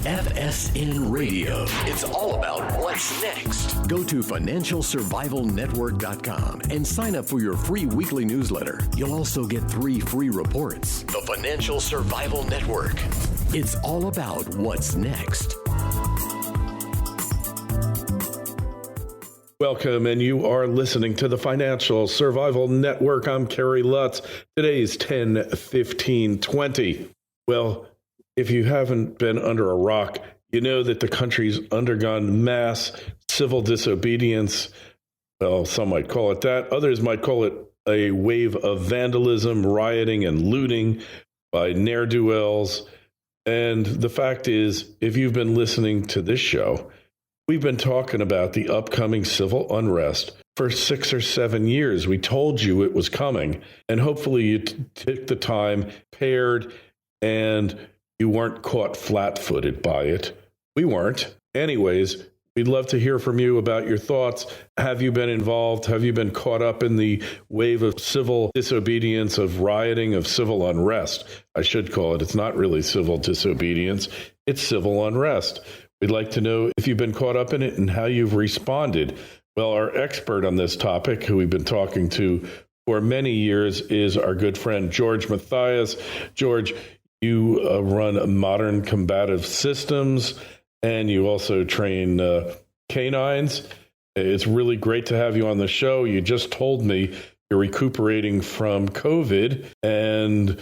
FSN Radio. It's all about what's next. Go to financialsurvivalnetwork.com and sign up for your free weekly newsletter. You'll also get 3 free reports. The Financial Survival Network. It's all about what's next. Welcome, and you are listening to the Financial Survival Network. I'm Kerry Lutz. Today's 10/15/20. Well, if you haven't been under a rock, you know that the country's undergone mass civil disobedience. Well, some might call it that. Others might call it a wave of vandalism, rioting, and looting by ne'er-do-wells. And the fact is, if you've been listening to this show, we've been talking about the upcoming civil unrest for 6 or 7 years. We told you it was coming, and hopefully you took the time, prepared, and you weren't caught flat-footed by it. We weren't. Anyways, we'd love to hear from you about your thoughts. Have you been involved? Have you been caught up in the wave of civil disobedience, of rioting, of civil unrest? I should call it. It's not really civil disobedience. It's civil unrest. We'd like to know if you've been caught up in it and how you've responded. Well, our expert on this topic, who we've been talking to for many years, is our good friend, George Matheis. George, you run Modern Combative Systems, and you also train canines. It's really great to have you on the show. You just told me you're recuperating from COVID and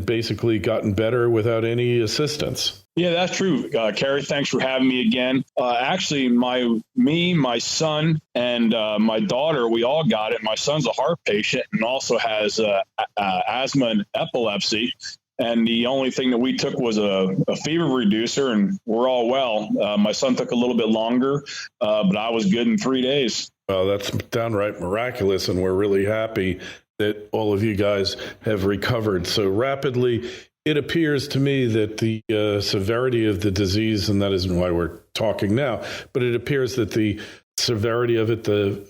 basically gotten better without any assistance. Yeah, that's true. Kerry, thanks for having me again. Actually, my son, and my daughter, we all got it. My son's a heart patient and also has asthma and epilepsy. And the only thing that we took was a fever reducer, and we're all well. My son took a little bit longer, but I was good in 3 days. Well, that's downright miraculous, and we're really happy that all of you guys have recovered so rapidly. It appears to me that the severity of the disease, and that isn't why we're talking now, but it appears that the severity of it, the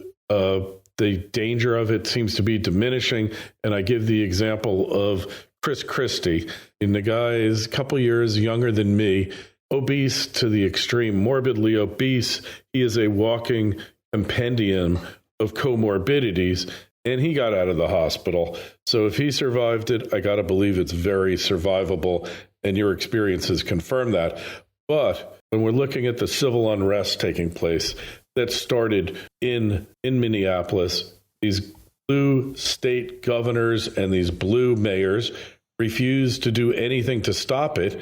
danger of it seems to be diminishing. And I give the example of Chris Christie, and the guy is a couple years younger than me, obese to the extreme, morbidly obese. He is a walking compendium of comorbidities, and he got out of the hospital. So if he survived it, I got to believe it's very survivable, and your experiences confirm that. But when we're looking at the civil unrest taking place that started in Minneapolis, these blue state governors and these blue mayors refused to do anything to stop it.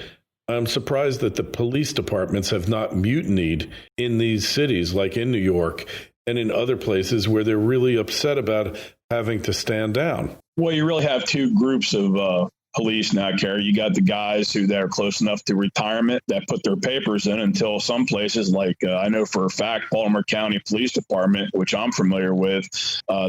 I'm surprised that the police departments have not mutinied in these cities, like in New York and in other places where they're really upset about having to stand down. Well, you really have two groups of police now, Kerry. You got the guys who they're close enough to retirement that put their papers in until some places, like I know for a fact, Baltimore County Police Department, which I'm familiar with,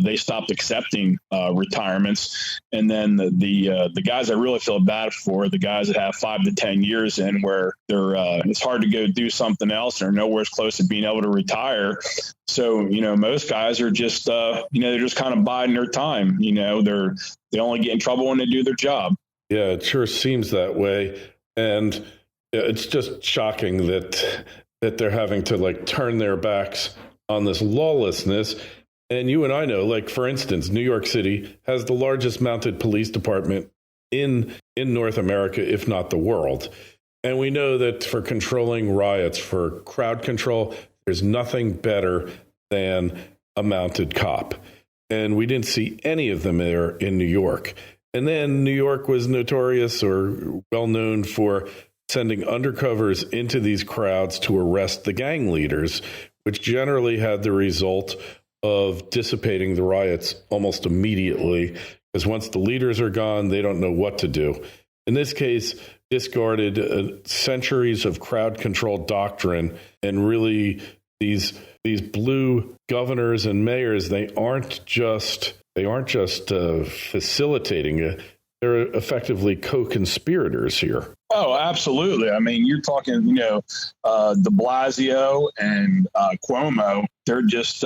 they stopped accepting retirements. And then the guys I really feel bad for, the guys that have 5 to 10 years in where they're it's hard to go do something else, or nowhere as close to being able to retire. So, most guys are just, they're just kind of biding their time. They only get in trouble when they do their job. Yeah, it sure seems that way. And it's just shocking that they're having to turn their backs on this lawlessness. And you and I know, for instance, New York City has the largest mounted police department in North America, if not the world. And we know that for controlling riots, for crowd control, there's nothing better than a mounted cop. And we didn't see any of them there in New York. And then New York was notorious or well known for sending undercovers into these crowds to arrest the gang leaders, which generally had the result of dissipating the riots almost immediately, because once the leaders are gone, they don't know what to do. In this case, discarded centuries of crowd control doctrine, and really these blue governors and mayors, they aren't just facilitating it. They're effectively co-conspirators here. Oh, absolutely. I mean, you're talking, de Blasio and Cuomo. They're just,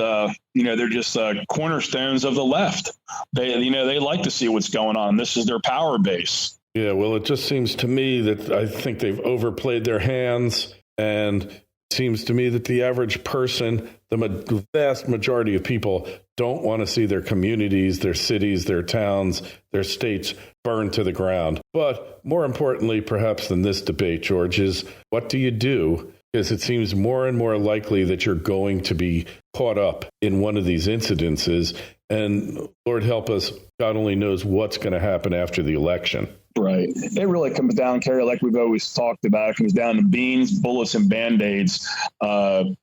cornerstones of the left. They like to see what's going on. This is their power base. Yeah, well, it just seems to me that I think they've overplayed their hands, and it seems to me that the average person, the vast majority of people, don't want to see their communities, their cities, their towns, their states burned to the ground. But more importantly, perhaps than this debate, George, is what do you do? Because it seems more and more likely that you're going to be caught up in one of these incidences. And Lord help us, God only knows what's going to happen after the election. Right. It really comes down, Kerry, like we've always talked about. It comes down to beans, bullets, and Band-Aids. You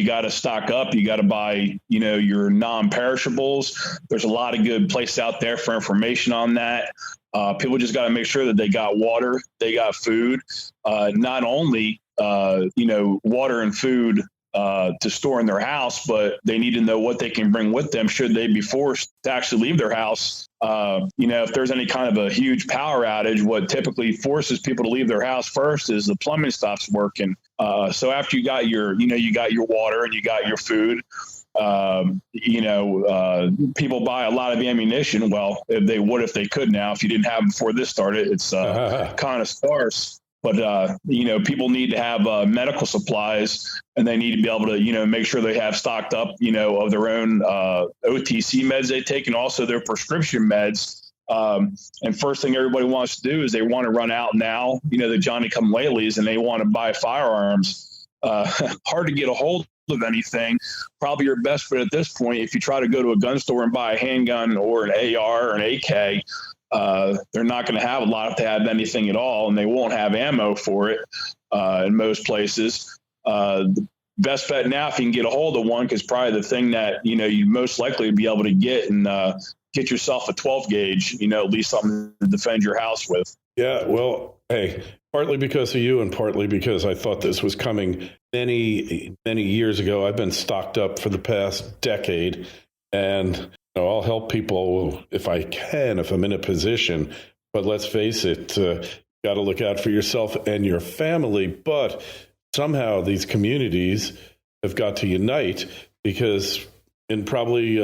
got to stock up. You got to buy, your non-perishables. There's a lot of good places out there for information on that. People just got to make sure that they got water, they got food, not only, water and food to store in their house, but they need to know what they can bring with them should they be forced to actually leave their house. If there's any kind of a huge power outage, what typically forces people to leave their house first is the plumbing stops working. So after you got your water and you got your food, people buy a lot of ammunition. Well, if they could now, if you didn't have it before this started, it's kind of scarce. But, people need to have medical supplies, and they need to be able to, make sure they have stocked up, of their own OTC meds they take and also their prescription meds. And first thing everybody wants to do is they want to run out now, the Johnny-come-latelys, and they want to buy firearms. Hard to get a hold of anything. Probably your best bet at this point, if you try to go to a gun store and buy a handgun or an AR or an AK, they're not going to have a lot if they have anything at all, and they won't have ammo for it in most places. The best bet now, if you can get a hold of one, because probably the thing that you most likely be able to get and get yourself a 12 gauge, at least something to defend your house with. Yeah, well, hey, partly because of you and partly because I thought this was coming many, many years ago. I've been stocked up for the past decade, and I'll help people if I can, if I'm in a position. But let's face it, got to look out for yourself and your family. But somehow these communities have got to unite, because in probably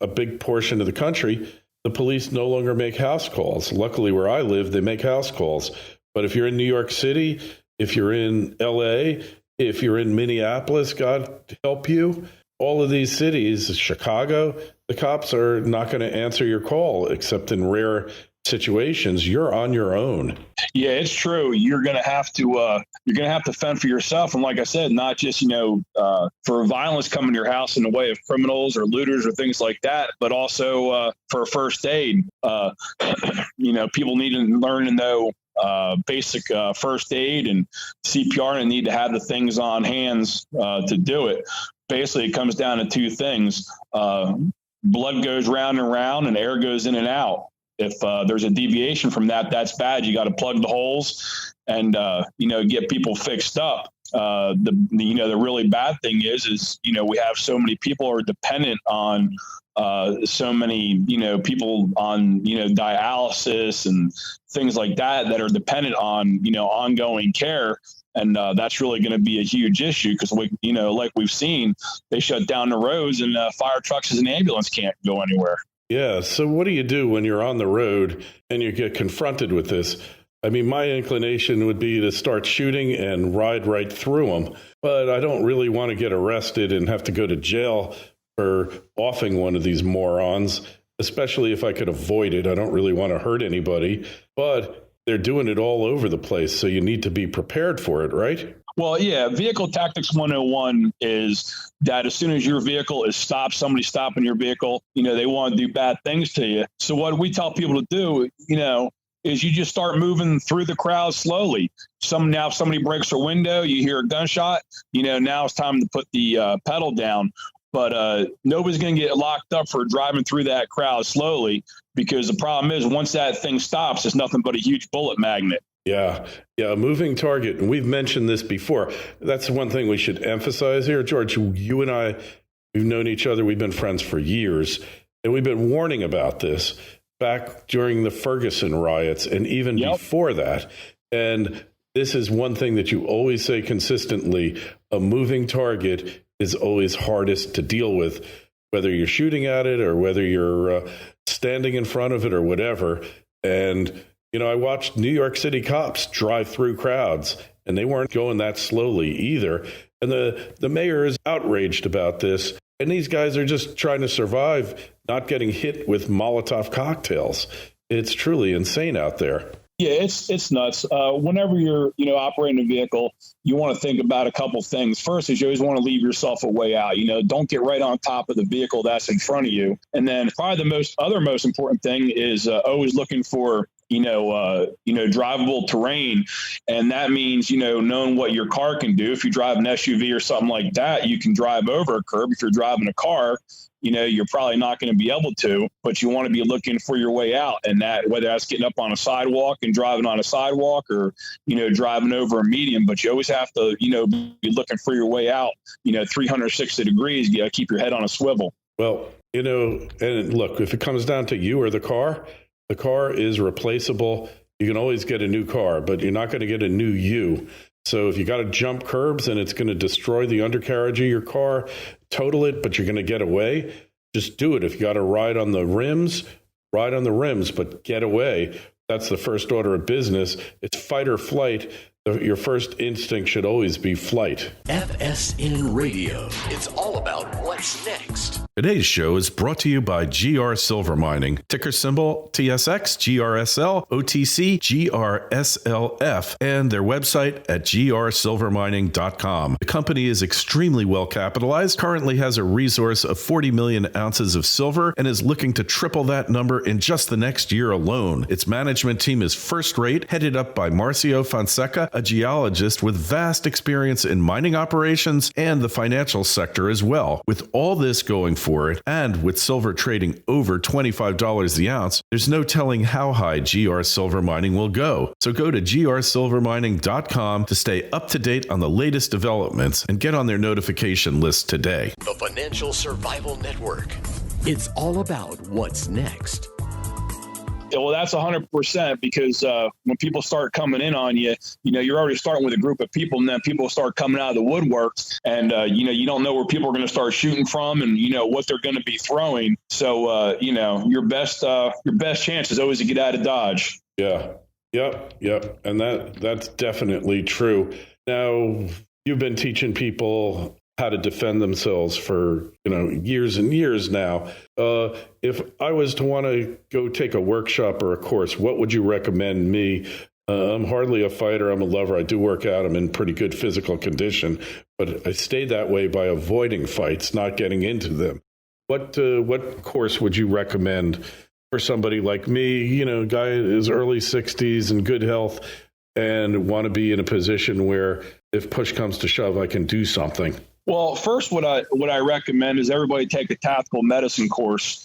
a big portion of the country, the police no longer make house calls. Luckily, where I live, they make house calls. But if you're in New York City, if you're in LA, if you're in Minneapolis, God help you, all of these cities, Chicago, the cops are not going to answer your call, except in rare situations. You're on your own. Yeah, it's true. You're going to have to fend for yourself. And like I said, not just, for violence coming to your house in the way of criminals or looters or things like that, but also for first aid. People need to learn to know basic first aid and CPR, and need to have the things on hands to do it. Basically, it comes down to two things. Blood goes round and round and air goes in and out. If there's a deviation from that, that's bad. You got to plug the holes and, get people fixed up. The really bad thing is we have so many people are dependent on so many, people on, dialysis and things like that are dependent on, ongoing care. And that's really going to be a huge issue because, like we've seen, they shut down the roads and fire trucks and ambulance can't go anywhere. Yeah. So what do you do when you're on the road and you get confronted with this? I mean, my inclination would be to start shooting and ride right through them. But I don't really want to get arrested and have to go to jail for offing one of these morons, especially if I could avoid it. I don't really want to hurt anybody. But they're doing it all over the place, so you need to be prepared for it, right? Well, yeah, Vehicle Tactics 101 is that as soon as your vehicle is stopped, somebody stopping your vehicle, they want to do bad things to you. So what we tell people to do, is you just start moving through the crowd slowly. If somebody breaks a window, you hear a gunshot, now it's time to put the pedal down. But nobody's going to get locked up for driving through that crowd slowly, because the problem is once that thing stops, it's nothing but a huge bullet magnet. Yeah, a moving target. And we've mentioned this before. That's one thing we should emphasize here. George, you and I, we've known each other. We've been friends for years. And we've been warning about this back during the Ferguson riots and even before that. And this is one thing that you always say consistently. A moving target is always hardest to deal with, whether you're shooting at it or whether you're standing in front of it or whatever. And I watched New York City cops drive through crowds, and they weren't going that slowly either. And the mayor is outraged about this. And these guys are just trying to survive, not getting hit with Molotov cocktails. It's truly insane out there. Yeah, it's nuts. Whenever you're, operating a vehicle, you want to think about a couple things. First is you always want to leave yourself a way out. Don't get right on top of the vehicle that's in front of you. And then probably the most important thing is always looking for drivable terrain. And that means, knowing what your car can do. If you drive an SUV or something like that, you can drive over a curb. If you're driving a car, you're probably not going to be able to, but you want to be looking for your way out. And that, whether that's getting up on a sidewalk and driving on a sidewalk or, driving over a median, but you always have to, be looking for your way out, 360 degrees. You got to keep your head on a swivel. Well, and look, if it comes down to you or the car is replaceable. You can always get a new car, but you're not going to get a new you. So if you got to jump curbs and it's going to destroy the undercarriage of your car, total it, but you're going to get away, just do it. If you got to ride on the rims, but get away. That's the first order of business. It's fight or flight. Your first instinct should always be flight. FSN Radio. It's all about what's next. Today's show is brought to you by GR Silver Mining, ticker symbol TSX, GRSL, OTC, GRSLF, and their website at grsilvermining.com. The company is extremely well capitalized, currently has a resource of 40 million ounces of silver, and is looking to triple that number in just the next year alone. Its management team is first rate, headed up by Marcio Fonseca, a geologist with vast experience in mining operations and the financial sector as well. With all this going for it, and with silver trading over $25 the ounce, there's no telling how high GR Silver Mining will go. So go to grsilvermining.com to stay up to date on the latest developments and get on their notification list today. The Financial Survival Network. It's all about what's next. Well, that's 100% because when people start coming in on you, you're already starting with a group of people, and then people start coming out of the woodwork, and you don't know where people are going to start shooting from, and what they're going to be throwing. So your best chance is always to get out of Dodge. Yeah, yep, and that's definitely true. Now, you've been teaching people how to defend themselves for years and years now. If I was to want to go take a workshop or a course, what would you recommend me? I'm hardly a fighter. I'm a lover. I do work out. I'm in pretty good physical condition, but I stay that way by avoiding fights, not getting into them. What course would you recommend for somebody like me, guy in his early 60s and good health, and want to be in a position where if push comes to shove, I can do something? Well, first, what I recommend is everybody take a tactical medicine course.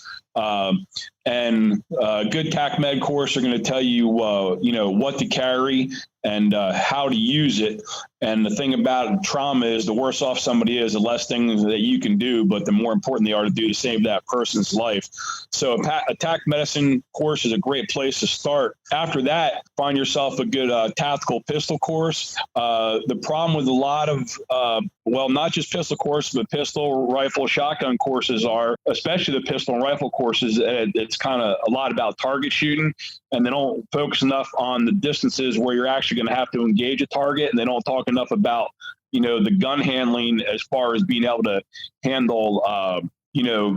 And a good TAC Med course are going to tell you, what to carry and how to use it. And the thing about trauma is the worse off somebody is, the less things that you can do, but the more important they are to do to save that person's life. So a TAC medicine course is a great place to start. After that, find yourself a good tactical pistol course. The problem with a lot of, not just pistol courses, but pistol, rifle, shotgun courses are, especially the pistol and rifle courses, it's kind of a lot about target shooting, and they don't focus enough on the distances where you're actually going to have to engage a target, and they don't talk enough about the gun handling as far as being able to handle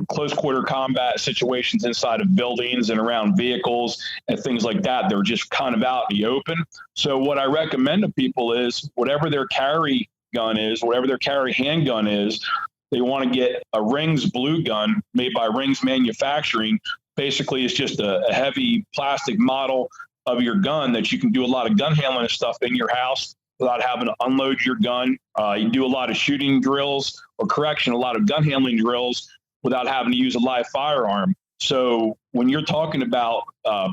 close quarter combat situations inside of buildings and around vehicles and things like that. They're just kind of out in the open. So what I recommend to people is whatever their carry gun is, whatever their carry handgun is, they want to get a Rings blue gun made by Rings Manufacturing. Basically, it's just a heavy plastic model of your gun that you can do a lot of gun handling and stuff in your house without having to unload your gun. You do a lot of shooting drills, a lot of gun handling drills without having to use a live firearm. So when you're talking about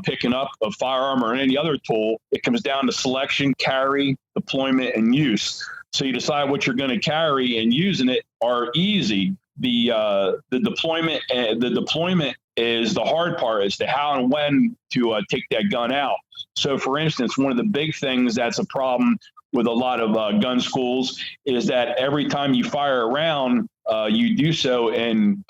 picking up a firearm or any other tool, it comes down to selection, carry, deployment, and use. So you decide what you're going to carry, and using it are easy. The deployment is the hard part, as to how and when to take that gun out. So, for instance, one of the big things that's a problem with a lot of gun schools is that every time you fire a round, you do so in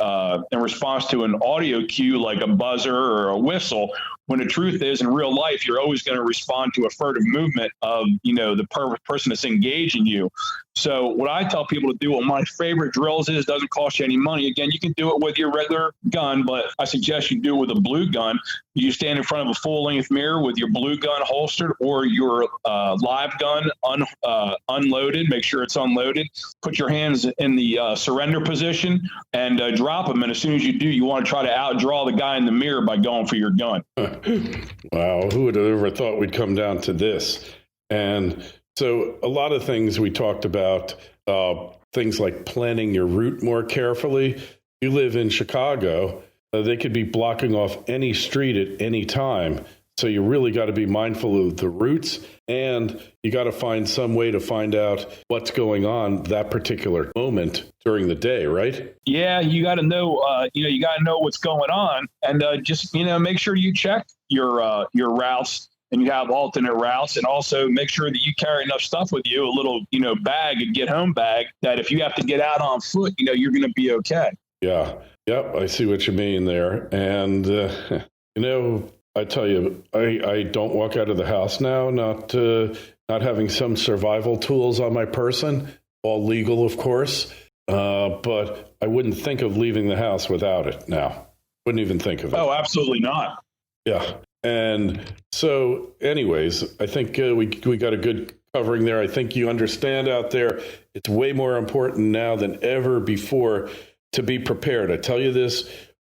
response to an audio cue like a buzzer or a whistle. When the truth is, in real life, you're always going to respond to a furtive movement of, the person that's engaging you. So what I tell people to do, one of my favorite drills is, doesn't cost you any money. Again, you can do it with your regular gun, but I suggest you do it with a blue gun. You stand in front of a full-length mirror with your blue gun holstered or your live gun unloaded. Make sure it's unloaded. Put your hands in the surrender position and drop them. And as soon as you do, you want to try to outdraw the guy in the mirror by going for your gun. Wow, who would have ever thought we'd come down to this? And so a lot of things we talked about, things like planning your route more carefully. You live in Chicago, they could be blocking off any street at any time. So you really got to be mindful of the routes, and you got to find some way to find out what's going on that particular moment during the day, right? Yeah, you got to know, you got to know what's going on, and just, make sure you check your routes and you have alternate routes, and also make sure that you carry enough stuff with you, a little, bag, a get home bag, that if you have to get out on foot, you're going to be okay. Yeah. Yep. I see what you mean there. And, I tell you, I don't walk out of the house now, not having some survival tools on my person, all legal, of course. But I wouldn't think of leaving the house without it now. Wouldn't even think of it. Oh, absolutely not. Yeah. And so anyways, I think we got a good covering there. I think you understand out there, it's way more important now than ever before to be prepared. I tell you this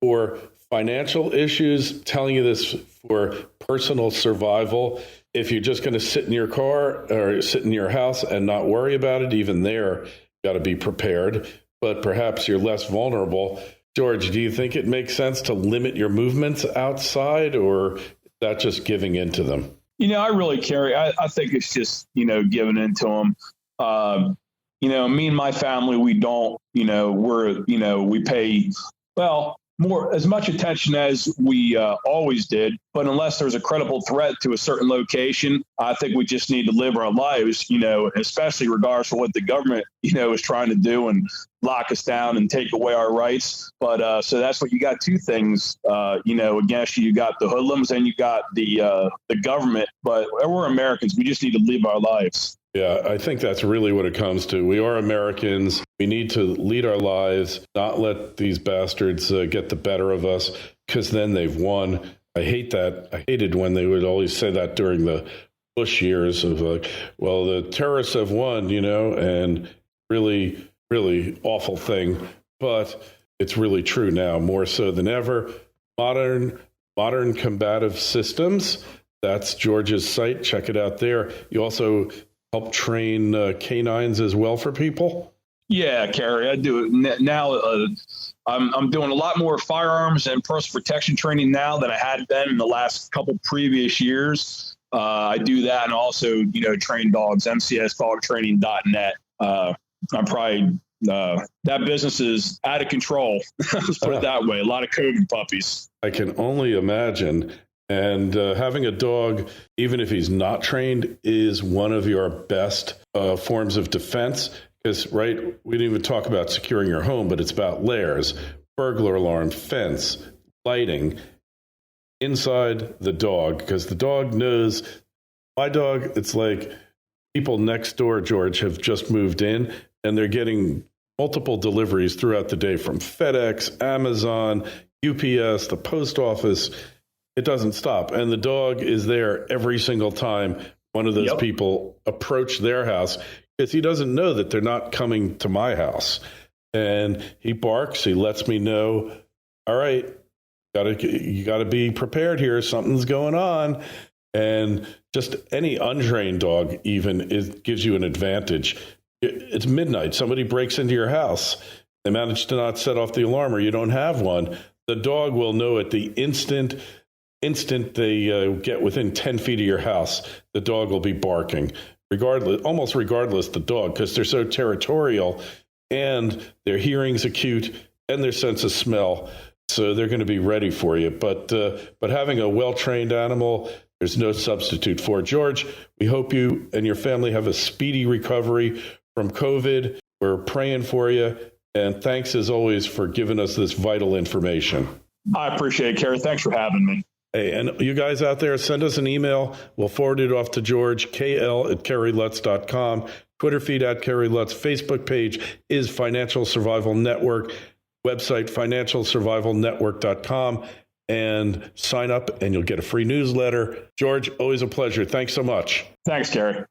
for financial issues, telling you this for personal survival. If you're just going to sit in your car or sit in your house and not worry about it, even there, you got to be prepared. But perhaps you're less vulnerable. George, do you think it makes sense to limit your movements outside, or is that just giving into them? I really, Kerry, I think it's just, giving into them. Me and my family, we don't, we pay, more as much attention as we always did. But unless there's a credible threat to a certain location, I think we just need to live our lives, especially regardless of what the government, is trying to do and lock us down and take away our rights. But so that's what you got. Two things, against you. You got the hoodlums and you got the government. But we're Americans. We just need to live our lives. Yeah, I think that's really what it comes to. We are Americans. We need to lead our lives, not let these bastards get the better of us, because then they've won. I hate that. I hated when they would always say that during the Bush years of the terrorists have won, and really, really awful thing. But it's really true now, more so than ever. Modern combative systems. That's George's site. Check it out there. You also help train canines as well for people? Yeah, Kerry, I do it now. I'm doing a lot more firearms and personal protection training now than I had been in the last couple previous years. I do that, and also, train dogs, mcsdogtraining.net. I'm probably, that business is out of control. Let's put it that way. A lot of COVID puppies. I can only imagine. And having a dog, even if he's not trained, is one of your best forms of defense. Because, right, we didn't even talk about securing your home, but it's about layers, burglar alarm, fence, lighting, inside the dog. Because the dog knows, my dog, it's like people next door, George, have just moved in, and they're getting multiple deliveries throughout the day from FedEx, Amazon, UPS, the post office. It doesn't stop. And the dog is there every single time one of those people approach their house, because he doesn't know that they're not coming to my house. And he barks. He lets me know, all right, you got to be prepared here. Something's going on. And just any untrained dog even gives you an advantage. It's midnight. Somebody breaks into your house. They manage to not set off the alarm, or you don't have one. The dog will know at the instant they get within 10 feet of your house, the dog will be barking, almost regardless the dog, because they're so territorial, and their hearing's acute and their sense of smell, so they're going to be ready for you. But having a well-trained animal, there's no substitute for it. George, we hope you and your family have a speedy recovery from COVID. We're praying for you. And thanks, as always, for giving us this vital information. I appreciate it, Kerry. Thanks for having me. Hey, and you guys out there, send us an email. We'll forward it off to George, KL@KerryLutz.com, Twitter feed @KerryLutz, Facebook page is Financial Survival Network, website financialsurvivalnetwork.com, and sign up and you'll get a free newsletter. George, always a pleasure. Thanks so much. Thanks, Kerry.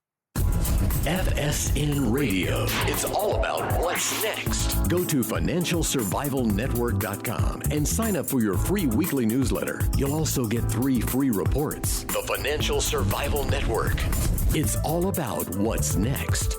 FSN Radio. It's all about what's next. Go to financialsurvivalnetwork.com and sign up for your free weekly newsletter. You'll also get 3 free reports. The Financial Survival Network. It's all about what's next.